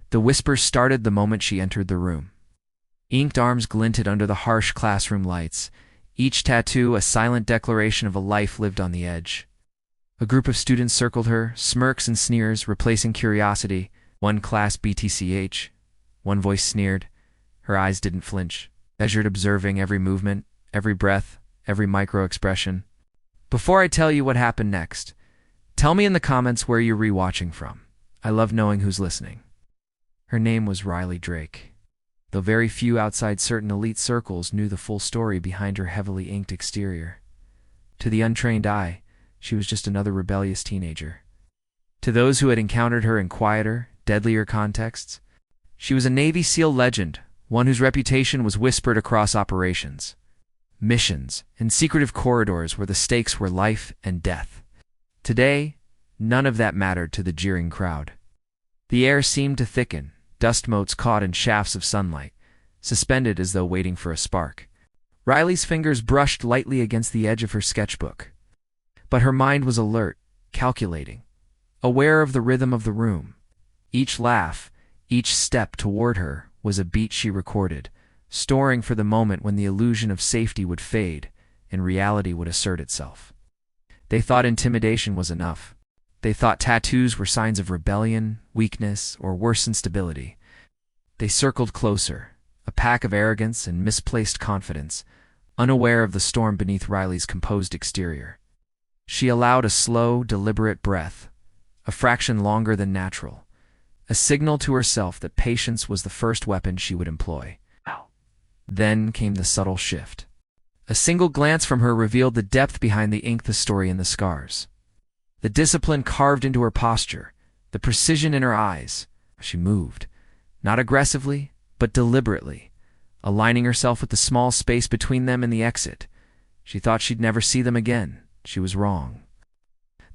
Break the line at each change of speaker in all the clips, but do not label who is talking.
The whispers started the moment she entered the room. Inked arms glinted under the harsh classroom lights, each tattoo a silent declaration of a life lived on the edge. A group of students circled her, smirks and sneers replacing curiosity. One class Btch. One voice sneered. Her eyes didn't flinch, measured observing every movement, every breath, every micro-expression. Before I tell you what happened next, tell me in the comments where you're rewatching from. I love knowing who's listening. Her name was Riley Drake, though very few outside certain elite circles knew the full story behind her heavily inked exterior. To the untrained eye, she was just another rebellious teenager. To those who had encountered her in quieter, deadlier contexts, she was a Navy SEAL legend, one whose reputation was whispered across operations, missions, and secretive corridors where the stakes were life and death. Today, none of that mattered to the jeering crowd. The air seemed to thicken, dust motes caught in shafts of sunlight, suspended as though waiting for a spark. Riley's fingers brushed lightly against the edge of her sketchbook. But her mind was alert, calculating, aware of the rhythm of the room. Each laugh, each step toward her, was a beat she recorded, storing for the moment when the illusion of safety would fade and reality would assert itself. They thought intimidation was enough. They thought tattoos were signs of rebellion, weakness, or worse, instability. They circled closer, a pack of arrogance and misplaced confidence, unaware of the storm beneath Riley's composed exterior. She allowed a slow, deliberate breath, a fraction longer than natural, a signal to herself that patience was the first weapon she would employ. Then came the subtle shift. A single glance from her revealed the depth behind the ink, the story, and the scars. The discipline carved into her posture, the precision in her eyes. She moved, not aggressively, but deliberately, aligning herself with the small space between them and the exit. She thought she'd never see them again. She was wrong.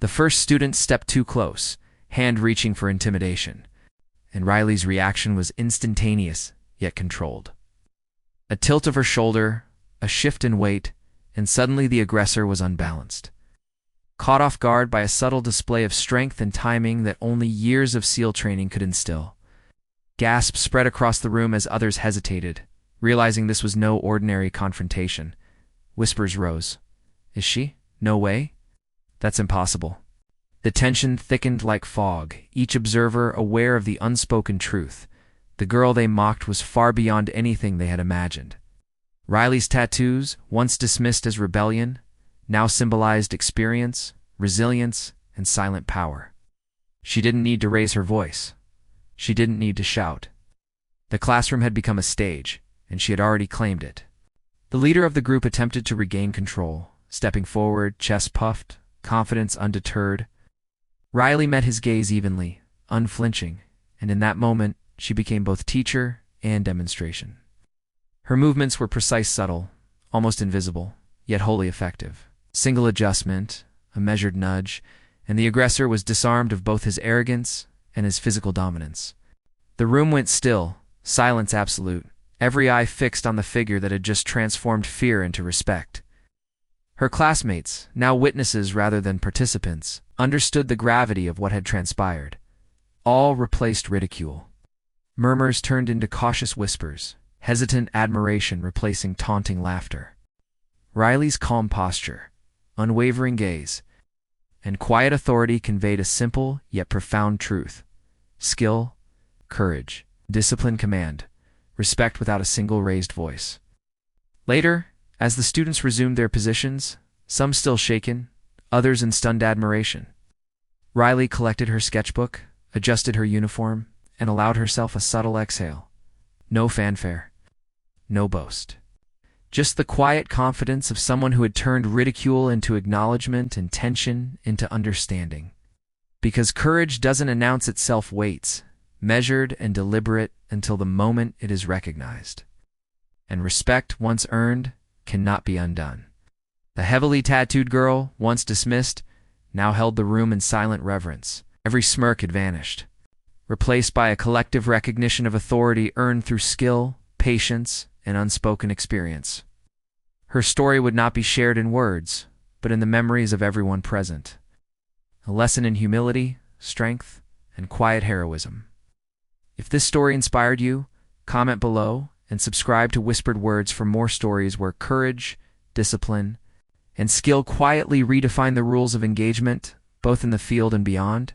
The first student stepped too close, hand reaching for intimidation, and Riley's reaction was instantaneous, yet controlled. A tilt of her shoulder, a shift in weight, and suddenly the aggressor was unbalanced. Caught off guard by a subtle display of strength and timing that only years of SEAL training could instill. Gasps spread across the room as others hesitated, realizing this was no ordinary confrontation. Whispers rose. Is she? No way? That's impossible. The tension thickened like fog, each observer aware of the unspoken truth. The girl they mocked was far beyond anything they had imagined. Riley's tattoos, once dismissed as rebellion, now symbolized experience, resilience, and silent power. She didn't need to raise her voice. She didn't need to shout. The classroom had become a stage, and she had already claimed it. The leader of the group attempted to regain control, stepping forward, chest puffed, confidence undeterred. Riley met his gaze evenly, unflinching, and in that moment, she became both teacher and demonstration. Her movements were precise, subtle, almost invisible, yet wholly effective. Single adjustment, a measured nudge, and the aggressor was disarmed of both his arrogance and his physical dominance. The room went still, silence absolute, every eye fixed on the figure that had just transformed fear into respect. Her classmates, now witnesses rather than participants, understood the gravity of what had transpired. All replaced ridicule. Murmurs turned into cautious whispers, hesitant admiration replacing taunting laughter. Riley's calm posture, unwavering gaze, and quiet authority conveyed a simple yet profound truth. Skill, courage, discipline, command, respect without a single raised voice. Later, as the students resumed their positions, some still shaken, others in stunned admiration, Riley collected her sketchbook, adjusted her uniform, and allowed herself a subtle exhale. No fanfare, no boast. Just the quiet confidence of someone who had turned ridicule into acknowledgement and tension into understanding. Because courage doesn't announce itself, waits, measured and deliberate until the moment it is recognized. And respect, once earned, cannot be undone. The heavily tattooed girl, once dismissed, now held the room in silent reverence. Every smirk had vanished, replaced by a collective recognition of authority earned through skill, patience, and unspoken experience. Her story would not be shared in words, but in the memories of everyone present. A lesson in humility, strength, and quiet heroism. If this story inspired you, comment below and subscribe to Whispered Words for more stories where courage, discipline, and skill quietly redefine the rules of engagement, both in the field and beyond.